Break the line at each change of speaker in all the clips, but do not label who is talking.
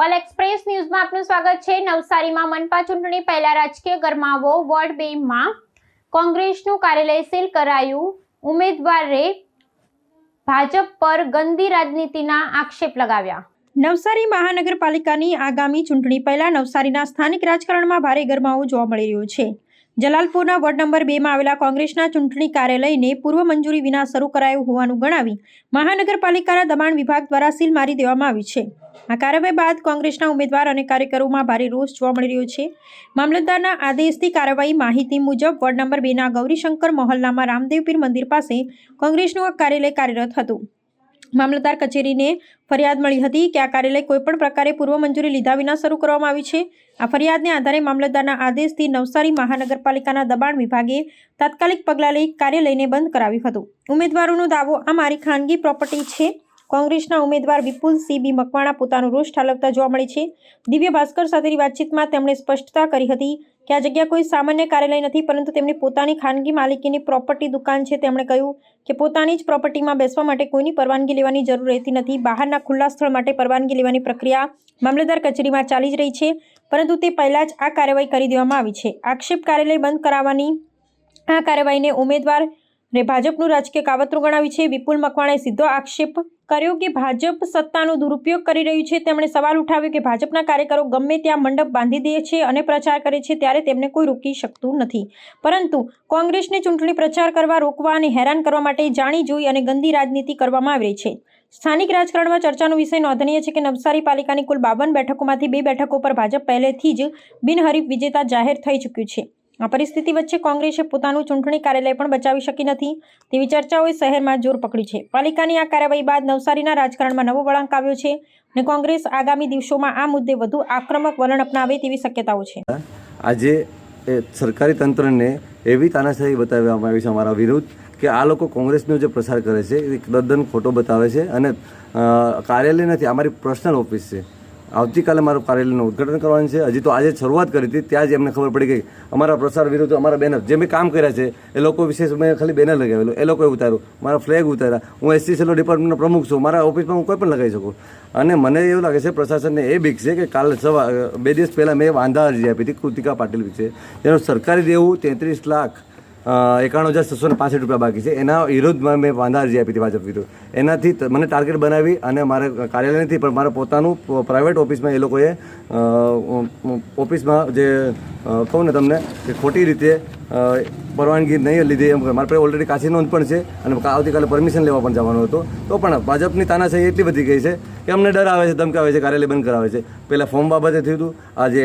પલ express ન્યૂઝમાં આપનું સ્વાગત છે। નવસારીમાં મનપા ચૂંટણી પહેલા રાજકીય ગરમાવો। વોર્ડ 2 માં કોંગ્રેસનું કાર્યાલય સીલ કરાયું। ઉમેદવારે ભાજપ પર ગંદી રાજનીતિના આક્ષેપ લગાવ્યા। નવસારી મહાનગરપાલિકાની આગામી ચૂંટણી પહેલા નવસારીના સ્થાનિક રાજકારણમાં ભારે ગરમાવો જોવા મળી રહ્યો છે। જલાલપુરના વોર્ડ નંબર 2 માં આવેલા કોંગ્રેસના ચૂંટણી કાર્યાલયને પૂર્વ મંજૂરી વિના શરૂ કરાયું હોવાનું ગણાવી મહાનગરપાલિકાના દબાણ વિભાગ દ્વારા સીલ મારી દેવામાં આવી છે। આ કાર્યવાહી બાદ કોંગ્રેસના ઉમેદવાર અને કાર્યકરોમાં ભારે રોષ જોવા મળી રહ્યો છે। મામલતદારના આદેશથી કાર્યવાહી માહિતી મુજબ વોર્ડ નંબર 2 ના ગૌરીશંકર મોહલ્લામાં રામદેવપીર મંદિર પાસે કોંગ્રેસનું કાર્યાલય કાર્યરત હતું। મામલતદાર કચેરીને ફરિયાદ મળી હતી કે આ કાર્યાલય કોઈપણ પ્રકારે પૂર્વ મંજૂરી લીધા વિના શરૂ કરવામાં આવી છે। આ ફરિયાદને આધારે મામલતદારના આદેશથી નવસારી મહાનગરપાલિકાના દબાણ વિભાગે તાત્કાલિક પગલાં લઈ કાર્યાલયને બંધ કરાવ્યું હતું। ઉમેદવારોનો દાવો, આ મારી ખાનગી પ્રોપર્ટી છે। કોંગ્રેસના ઉમેદવાર વિપુલ સી.બી. મકવાણા પોતાનો રોષ ઠાલવતા જોવા મળી છે। દિવ્ય ભાસ્કર સાથેની વાતચીતમાં તેમણે સ્પષ્ટતા કરી હતી કે આ જગ્યા કોઈ સામાન્ય કાર્યાલય નથી, પરંતુ તેમની પોતાની ખાનગી માલિકીની પ્રોપર્ટી દુકાન છે। તેમણે કહ્યું કે પોતાની જ પ્રોપર્ટીમાં બેસવા માટે કોઈની પરવાનગી લેવાની જરૂર રહેતી નથી। બહારના ખુલ્લા સ્થળ માટે પરવાનગી લેવાની પ્રક્રિયા મામલતદાર કચેરીમાં ચાલી જ રહી છે, પરંતુ તે પહેલા જ આ કાર્યવાહી કરી દેવામાં આવી છે। આક્ષેપ કાર્યાલય બંધ કરાવવાની આ કાર્યવાહીને ઉમેદવાર ભાજપનું રાજકીય કાવતરું ગણાવી છે। વિપુલ મકવાણાએ સીધો આક્ષેપ કર્યો કે ભાજપ સત્તાનો દુરુપયોગ કરી રહ્યું છે। તેમણે સવાલ ઉઠાવ્યો કે ભાજપના કાર્યકરો ગમે ત્યાં મંડપ બાંધી દે છે અને પ્રચાર કરે છે, ત્યારે તેમને કોઈ રોકી શકતું નથી, પરંતુ કોંગ્રેસને ચૂંટણી પ્રચાર કરવા રોકવા અને હેરાન કરવા માટે જાણી જોઈ અને ગંદી રાજનીતિ કરવામાં આવી રહી છે। સ્થાનિક રાજકારણમાં ચર્ચાનો વિષય નોંધનીય છે કે નવસારી પાલિકાની કુલ 52 બેઠકોમાંથી 2 બેઠકો પર ભાજપ પહેલેથી જ બિનહરીફ વિજેતા જાહેર થઈ ચૂક્યું છે। આ પરિસ્થિતિ વચ્ચે કોંગ્રેસે પોતાનું ચૂંટણી કાર્યાલય પણ બચાવી શકી નથી તેવી ચર્ચાઓએ શહેરમાં જોર પકડ્યું છે। પાલિકાની આ કાર્યવાહી બાદ નવસારીના રાજકારણમાં નવો વળાંક આવ્યો છે અને કોંગ્રેસ આગામી દિવસોમાં આ મુદ્દે વધુ આક્રમક વલણ અપનાવે તેવી શક્યતાઓ છે।
આજે સરકારી તંત્રને એવી તાનાશાહી બતાવવામાં આવી છે અમારા વિરુદ્ધ કે આ લોકો કોંગ્રેસનો જે પ્રસાર કરે છે એ તદ્દન ખોટો બતાવે છે અને કાર્યાલય નથી, અમારી પર્સનલ ઓફિસ છે। આવતીકાલે મારું કાર્યાલયનું ઉદ્ઘાટન કરવાનું છે। હજી તો આજે શરૂઆત કરી હતી, ત્યાં જ એમને ખબર પડી ગઈ અમારા પ્રસાર વિરુદ્ધ અમારા બેનર જે મેં કામ કર્યા છે એ લોકો વિશે મેં ખાલી બેનર લગાવેલું, એ લોકોએ ઉતાર્યું, મારા ફ્લેગ ઉતાર્યા। હું એસસી સેલો ડિપાર્ટમેન્ટનો પ્રમુખ છું, મારા ઓફિસમાં હું કોઈ પણ લગાવી શકું। અને મને એવું લાગે છે પ્રશાસનને એ બીક છે કે કાલે 2 દિવસ પહેલાં મેં વાંધા અરજી આપી હતી કૃતિકા પાટીલ વિશે, જેનું સરકારી દેવું 33,91,665 રૂપિયા બાકી છે। એના વિરુદ્ધમાં મેં વાંધા અરજી આપી હતી ભાજપ વિરુદ્ધ। એનાથી મને ટાર્ગેટ બનાવી અને મારે કાર્યાલય નથી પણ મારે પોતાનું પ્રાઇવેટ ઓફિસમાં એ લોકોએ ઓફિસમાં જે કહું ને તમને કે ખોટી રીતે પરવાનગી નહીં લીધી એમ મારે પાસે ઓલરેડી કાચી નોંધ પણ છે અને આવતીકાલે પરમિશન લેવા પણ જવાનો હતો, તો પણ ભાજપની તાનાશાહી એટલી બધી ગઈ છે કે અમને ડરાવે છે, ધમકાવે છે, કાર્યાલય બંધ કરાવે છે। પહેલાં ફોર્મ બાબતે થયું હતું, આજે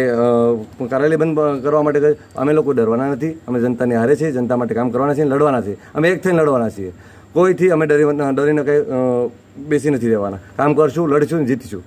કાર્યાલય બંધ કરવા માટે અમે લોકો ડરવાના નથી, અમે જનતાની હારે છીએ, જનતા માટે કામ કરવાના છીએ, લડવાના છીએ, અમે એક થઈને લડવાના છીએ। કોઈથી અમે ડરીને કંઈ બેસી નથી રહેવાના, કામ કરશું, લડીશું ને જીતીશું।